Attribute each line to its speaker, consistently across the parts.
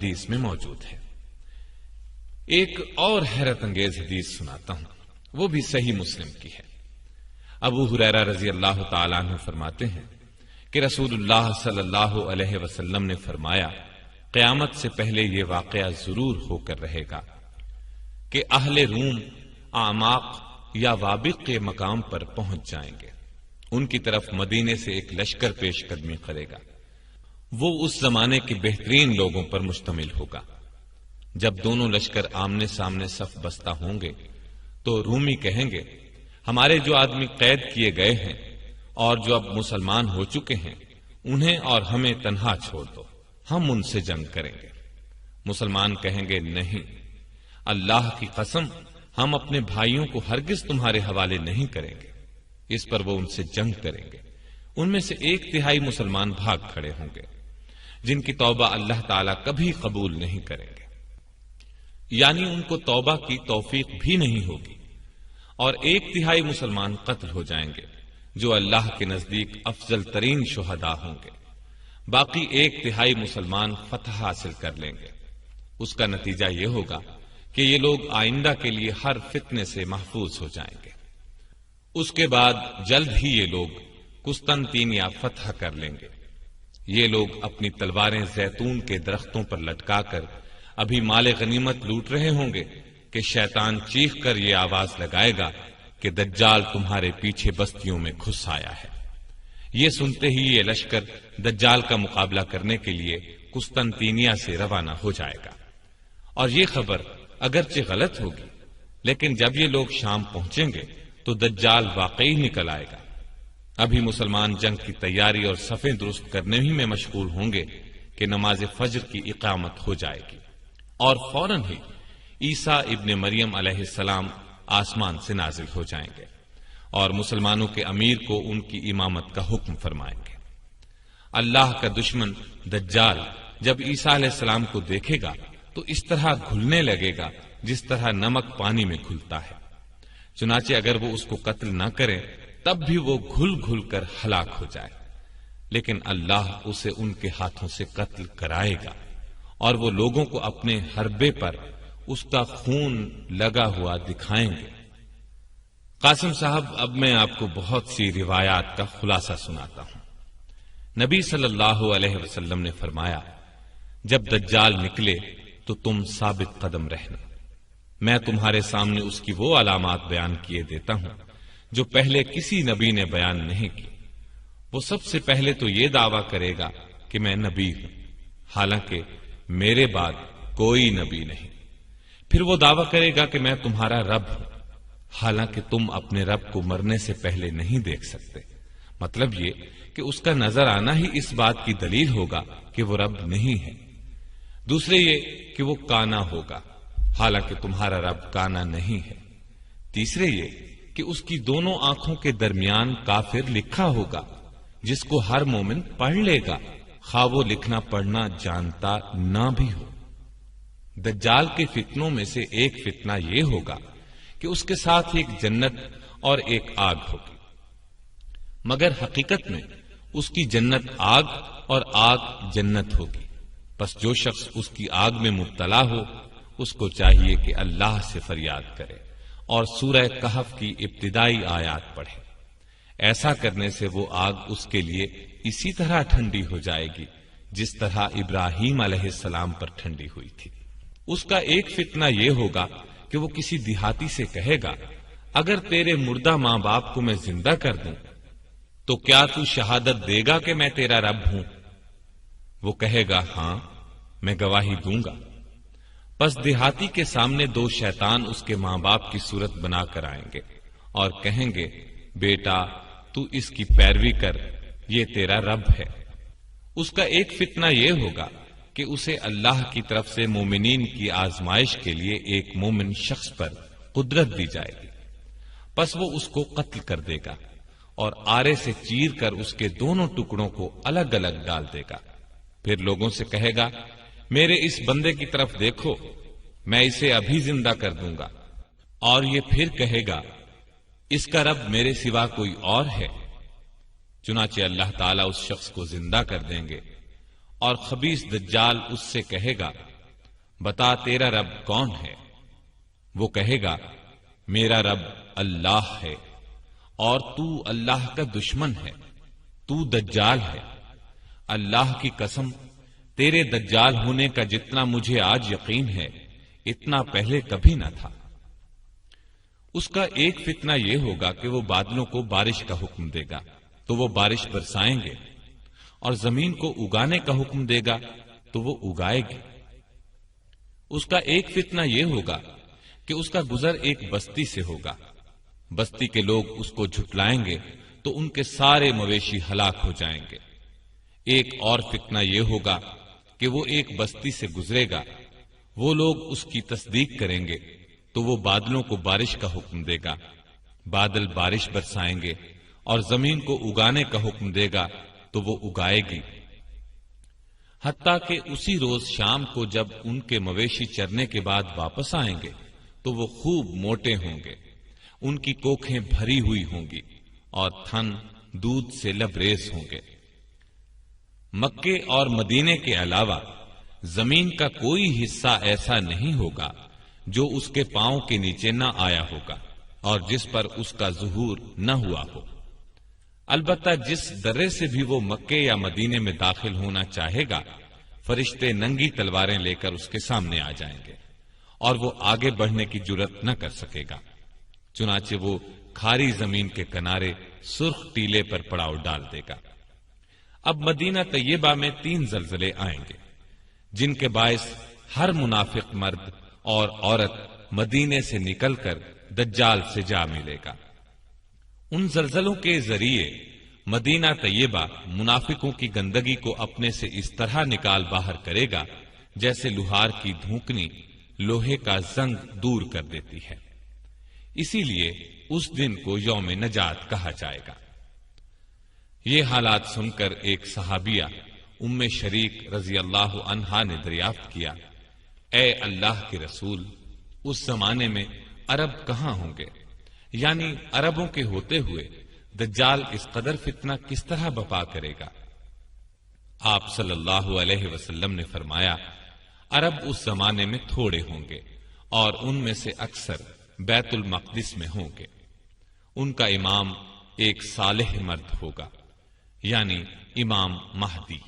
Speaker 1: حدیث میں موجود ہے۔ ایک اور حیرت انگیز حدیث سناتا ہوں، وہ بھی صحیح مسلم کی ہے۔ ابو ہریرہ رضی اللہ تعالیٰ عنہ فرماتے ہیں کہ رسول اللہ صلی اللہ علیہ وسلم نے فرمایا، قیامت سے پہلے یہ واقعہ ضرور ہو کر رہے گا کہ اہل روم اعماق یا وابق کے مقام پر پہنچ جائیں گے۔ ان کی طرف مدینے سے ایک لشکر پیش قدمی کرے گا۔ وہ اس زمانے کے بہترین لوگوں پر مشتمل ہوگا۔ جب دونوں لشکر آمنے سامنے صف بستہ ہوں گے تو رومی کہیں گے، ہمارے جو آدمی قید کیے گئے ہیں اور جو اب مسلمان ہو چکے ہیں، انہیں اور ہمیں تنہا چھوڑ دو، ہم ان سے جنگ کریں گے۔ مسلمان کہیں گے، نہیں، اللہ کی قسم، ہم اپنے بھائیوں کو ہرگز تمہارے حوالے نہیں کریں گے۔ اس پر وہ ان سے جنگ کریں گے۔ ان میں سے 1/3 مسلمان بھاگ کھڑے ہوں گے، جن کی توبہ اللہ تعالیٰ کبھی قبول نہیں کریں گے، یعنی ان کو توبہ کی توفیق بھی نہیں ہوگی۔ اور 1/3 مسلمان قتل ہو جائیں گے، جو اللہ کے نزدیک افضل ترین شہداء ہوں گے۔ باقی 1/3 مسلمان فتح حاصل کر لیں گے۔ اس کا نتیجہ یہ ہوگا کہ یہ لوگ آئندہ کے لیے ہر فتنے سے محفوظ ہو جائیں گے۔ اس کے بعد جلد ہی یہ لوگ قسطنطینیہ فتح کر لیں گے۔ یہ لوگ اپنی تلواریں زیتون کے درختوں پر لٹکا کر ابھی مال غنیمت لوٹ رہے ہوں گے کہ شیطان چیخ کر یہ آواز لگائے گا کہ دجال تمہارے پیچھے بستیوں میں گھس آیا ہے۔ یہ سنتے ہی یہ لشکر دجال کا مقابلہ کرنے کے لیے قسطنطینیہ سے روانہ ہو جائے گا۔ اور یہ خبر اگرچہ غلط ہوگی، لیکن جب یہ لوگ شام پہنچیں گے تو دجال واقعی نکل آئے گا۔ ابھی مسلمان جنگ کی تیاری اور صفیں درست کرنے ہی میں مشغول ہوں گے کہ نماز فجر کی اقامت ہو جائے گی، اور فوراً ہی عیسیٰ ابن مریم علیہ السلام آسمان سے نازل ہو جائیں گے اور مسلمانوں کے امیر کو ان کی امامت کا حکم فرمائیں گے۔ اللہ کا دشمن دجال جب عیسیٰ علیہ السلام کو دیکھے گا تو اس طرح گھلنے لگے گا جس طرح نمک پانی میں گھلتا ہے۔ چنانچہ اگر وہ اس کو قتل نہ کرے تب بھی وہ گھل گھل کر ہلاک ہو جائے، لیکن اللہ اسے ان کے ہاتھوں سے قتل کرائے گا، اور وہ لوگوں کو اپنے حربے پر اس کا خون لگا ہوا دکھائیں گے۔ قاسم صاحب، اب میں آپ کو بہت سی روایات کا خلاصہ سناتا ہوں۔ نبی صلی اللہ علیہ وسلم نے فرمایا، جب دجال نکلے تو تم ثابت قدم رہنا۔ میں تمہارے سامنے اس کی وہ علامات بیان کیے دیتا ہوں جو پہلے کسی نبی نے بیان نہیں کی۔ وہ سب سے پہلے تو یہ دعویٰ کرے گا کہ میں نبی ہوں، حالانکہ میرے بعد کوئی نبی نہیں۔ پھر وہ دعویٰ کرے گا کہ میں تمہارا رب ہوں، حالانکہ تم اپنے رب کو مرنے سے پہلے نہیں دیکھ سکتے۔ مطلب یہ کہ اس کا نظر آنا ہی اس بات کی دلیل ہوگا کہ وہ رب نہیں ہے۔ دوسرے یہ کہ وہ کانا ہوگا، حالانکہ تمہارا رب کانا نہیں ہے۔ تیسرے یہ کہ اس کی دونوں آنکھوں کے درمیان کافر لکھا ہوگا، جس کو ہر مومن پڑھ لے گا، خواہ وہ لکھنا پڑھنا جانتا نہ بھی ہو۔ دجال کے فتنوں میں سے ایک فتنہ یہ ہوگا کہ اس کے ساتھ ایک جنت اور ایک آگ ہوگی، مگر حقیقت میں اس کی جنت آگ اور آگ جنت ہوگی۔ بس جو شخص اس کی آگ میں مبتلا ہو، اس کو چاہیے کہ اللہ سے فریاد کرے اور سورہ کہف کی ابتدائی آیات پڑھے۔ ایسا کرنے سے وہ آگ اس کے لیے اسی طرح ٹھنڈی ہو جائے گی جس طرح ابراہیم علیہ السلام پر ٹھنڈی ہوئی تھی۔ اس کا ایک فتنہ یہ ہوگا کہ وہ کسی دیہاتی سے کہے گا، اگر تیرے مردہ ماں باپ کو میں زندہ کر دوں تو کیا تو شہادت دے گا کہ میں تیرا رب ہوں؟ وہ کہے گا، ہاں، میں گواہی دوں گا۔ پس دیہاتی کے سامنے 2 شیطان اس کے ماں باپ کی صورت بنا کر آئیں گے اور کہیں گے، بیٹا تو اس کی پیروی کر، یہ تیرا رب ہے۔ اس کا ایک فتنہ یہ ہوگا کہ اسے اللہ کی طرف سے مومنین کی آزمائش کے لیے ایک مومن شخص پر قدرت دی جائے گی، پس وہ اس کو قتل کر دے گا اور آرے سے چیر کر اس کے دونوں ٹکڑوں کو الگ الگ ڈال دے گا۔ پھر لوگوں سے کہے گا، میرے اس بندے کی طرف دیکھو، میں اسے ابھی زندہ کر دوں گا۔ اور یہ پھر کہے گا، اس کا رب میرے سوا کوئی اور ہے؟ چنانچہ اللہ تعالیٰ اس شخص کو زندہ کر دیں گے، اور خبیث دجال اس سے کہے گا، بتا تیرا رب کون ہے؟ وہ کہے گا میرا رب اللہ ہے، اور تو اللہ کا دشمن ہے، تو دجال ہے۔ اللہ کی قسم، تیرے دجال ہونے کا جتنا مجھے آج یقین ہے اتنا پہلے کبھی نہ تھا۔ اس کا ایک فتنہ یہ ہوگا کہ وہ بادلوں کو بارش کا حکم دے گا تو وہ بارش برسائیں گے، اور زمین کو اگانے کا حکم دے گا تو وہ اگائے گی۔ اس کا ایک فتنہ یہ ہوگا کہ اس کا گزر ایک بستی سے ہوگا، بستی کے لوگ اس کو جھٹلائیں گے تو ان کے سارے مویشی ہلاک ہو جائیں گے۔ ایک اور فتنہ یہ ہوگا کہ وہ ایک بستی سے گزرے گا، وہ لوگ اس کی تصدیق کریں گے تو وہ بادلوں کو بارش کا حکم دے گا، بادل بارش برسائیں گے، اور زمین کو اگانے کا حکم دے گا تو وہ اگائے گی۔ حتیٰ کہ اسی روز شام کو جب ان کے مویشی چرنے کے بعد واپس آئیں گے تو وہ خوب موٹے ہوں گے، ان کی کوکھیں بھری ہوئی ہوں گی اور تھن دودھ سے لبریز ہوں گے۔ مکے اور مدینے کے علاوہ زمین کا کوئی حصہ ایسا نہیں ہوگا جو اس کے پاؤں کے نیچے نہ آیا ہوگا اور جس پر اس کا ظہور نہ ہوا ہو۔ البتہ جس درے سے بھی وہ مکے یا مدینے میں داخل ہونا چاہے گا، فرشتے ننگی تلواریں لے کر اس کے سامنے آ جائیں گے اور وہ آگے بڑھنے کی جرات نہ کر سکے گا، چنانچہ وہ کھاری زمین کے کنارے سرخ ٹیلے پر پڑاؤ ڈال دے گا۔ اب مدینہ طیبہ میں 3 زلزلے آئیں گے جن کے باعث ہر منافق مرد اور عورت مدینے سے نکل کر دجال سے جا ملے گا۔ ان زلزلوں کے ذریعے مدینہ طیبہ منافقوں کی گندگی کو اپنے سے اس طرح نکال باہر کرے گا جیسے لوہار کی دھونکنی لوہے کا زنگ دور کر دیتی ہے۔ اسی لیے اس دن کو یوم نجات کہا جائے گا۔ یہ حالات سن کر ایک صحابیہ ام شریک رضی اللہ عنہا نے دریافت کیا، اے اللہ کے رسول، اس زمانے میں عرب کہاں ہوں گے؟ یعنی عربوں کے ہوتے ہوئے دجال اس قدر فتنہ کس طرح بپا کرے گا؟ آپ صلی اللہ علیہ وسلم نے فرمایا، عرب اس زمانے میں تھوڑے ہوں گے اور ان میں سے اکثر بیت المقدس میں ہوں گے۔ ان کا امام ایک صالح مرد ہوگا، یعنی امام مہدی۔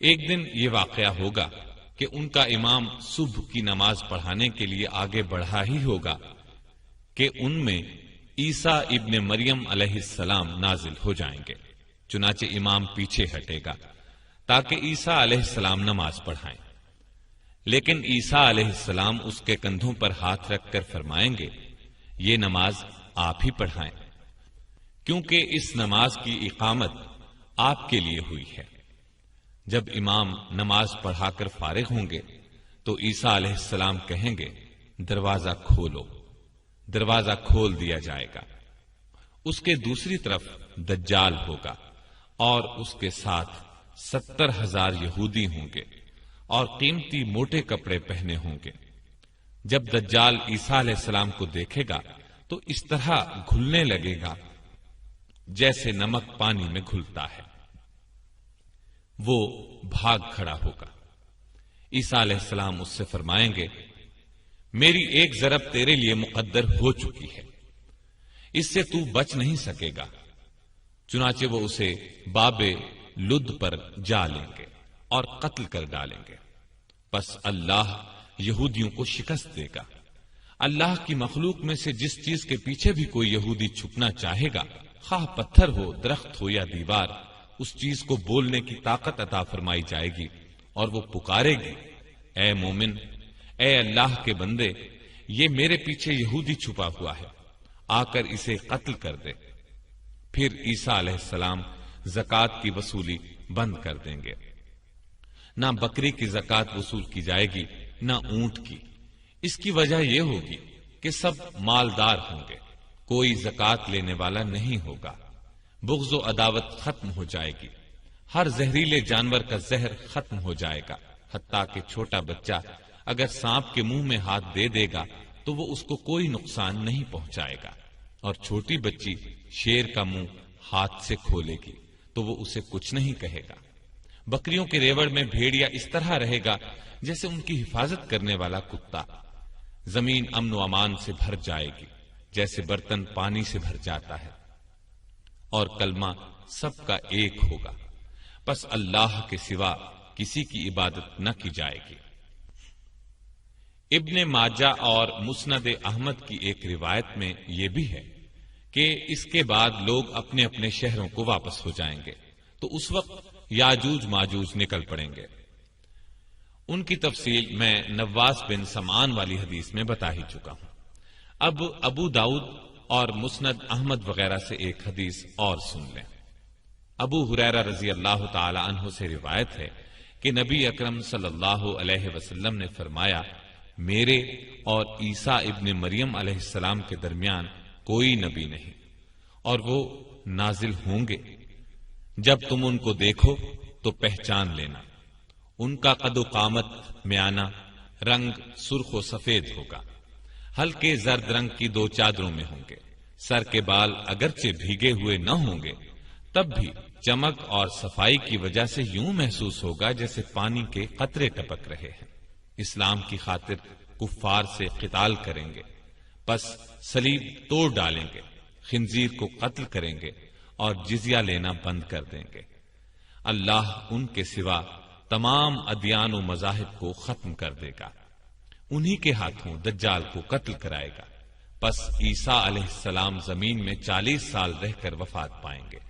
Speaker 1: ایک دن یہ واقعہ ہوگا کہ ان کا امام صبح کی نماز پڑھانے کے لیے آگے بڑھا ہی ہوگا کہ ان میں عیسیٰ ابن مریم علیہ السلام نازل ہو جائیں گے، چنانچہ امام پیچھے ہٹے گا تاکہ عیسیٰ علیہ السلام نماز پڑھائیں، لیکن عیسیٰ علیہ السلام اس کے کندھوں پر ہاتھ رکھ کر فرمائیں گے، یہ نماز آپ ہی پڑھائیں، کیونکہ اس نماز کی اقامت آپ کے لیے ہوئی ہے۔ جب امام نماز پڑھا کر فارغ ہوں گے تو عیسیٰ علیہ السلام کہیں گے، دروازہ کھولو۔ دروازہ کھول دیا جائے گا۔ اس کے دوسری طرف دجال ہوگا اور اس کے ساتھ 70,000 یہودی ہوں گے اور قیمتی موٹے کپڑے پہنے ہوں گے۔ جب دجال عیسیٰ علیہ السلام کو دیکھے گا تو اس طرح گھلنے لگے گا جیسے نمک پانی میں گھلتا ہے۔ وہ بھاگ کھڑا ہوگا۔ عیسیٰ علیہ السلام اس سے فرمائیں گے، میری ایک ضرب تیرے لیے مقدر ہو چکی ہے، اس سے تو بچ نہیں سکے گا۔ چنانچہ وہ اسے باب لد پر جا لیں گے اور قتل کر ڈالیں گے۔ بس اللہ یہودیوں کو شکست دے گا۔ اللہ کی مخلوق میں سے جس چیز کے پیچھے بھی کوئی یہودی چھپنا چاہے گا، خواہ پتھر ہو، درخت ہو یا دیوار، اس چیز کو بولنے کی طاقت عطا فرمائی جائے گی اور وہ پکارے گی، اے مومن، اے اللہ کے بندے، یہ میرے پیچھے یہودی چھپا ہوا ہے، آ کر اسے قتل کر دے۔ پھر عیسیٰ علیہ السلام زکوٰۃ کی وصولی بند کر دیں گے۔ نہ بکری کی زکوٰۃ وصول کی جائے گی، نہ اونٹ کی۔ اس کی وجہ یہ ہوگی کہ سب مالدار ہوں گے، کوئی زکوٰۃ لینے والا نہیں ہوگا۔ بغض و عداوت ختم ہو جائے گی، ہر زہریلے جانور کا زہر ختم ہو جائے گا، حتیٰ کہ چھوٹا بچہ اگر سانپ کے منہ میں ہاتھ دے دے گا تو وہ اس کو کوئی نقصان نہیں پہنچائے گا، اور چھوٹی بچی شیر کا منہ ہاتھ سے کھولے گی تو وہ اسے کچھ نہیں کہے گا۔ بکریوں کے ریوڑ میں بھیڑیا اس طرح رہے گا جیسے ان کی حفاظت کرنے والا کتا۔ زمین امن و امان سے بھر جائے گی جیسے برتن پانی سے بھر جاتا ہے، اور کلمہ سب کا ایک ہوگا، پس اللہ کے سوا کسی کی عبادت نہ کی جائے گی۔ ابن ماجہ اور مسند احمد کی ایک روایت میں یہ بھی ہے کہ اس کے بعد لوگ اپنے اپنے شہروں کو واپس ہو جائیں گے، تو اس وقت یاجوج ماجوج نکل پڑیں گے۔ ان کی تفصیل میں نواس بن سمعان والی حدیث میں بتا ہی چکا ہوں۔ اب ابو داؤد اور مسند احمد وغیرہ سے ایک حدیث اور سن لیں۔ ابو ہریرہ رضی اللہ تعالی عنہ سے روایت ہے کہ نبی اکرم صلی اللہ علیہ وسلم نے فرمایا، میرے اور عیسیٰ ابن مریم علیہ السلام کے درمیان کوئی نبی نہیں، اور وہ نازل ہوں گے۔ جب تم ان کو دیکھو تو پہچان لینا، ان کا قد و قامت میانہ، رنگ سرخ و سفید ہوگا، ہلکے زرد رنگ کی 2 چادروں میں ہوں گے، سر کے بال اگرچہ بھیگے ہوئے نہ ہوں گے تب بھی چمک اور صفائی کی وجہ سے یوں محسوس ہوگا جیسے پانی کے قطرے ٹپک رہے ہیں۔ اسلام کی خاطر کفار سے قتال کریں گے، پس صلیب توڑ ڈالیں گے، خنزیر کو قتل کریں گے اور جزیہ لینا بند کر دیں گے۔ اللہ ان کے سوا تمام ادیان و مذاہب کو ختم کر دے گا، انہی کے ہاتھوں دجال کو قتل کرائے گا، پس عیسیٰ علیہ السلام زمین میں 40 سال رہ کر وفات پائیں گے۔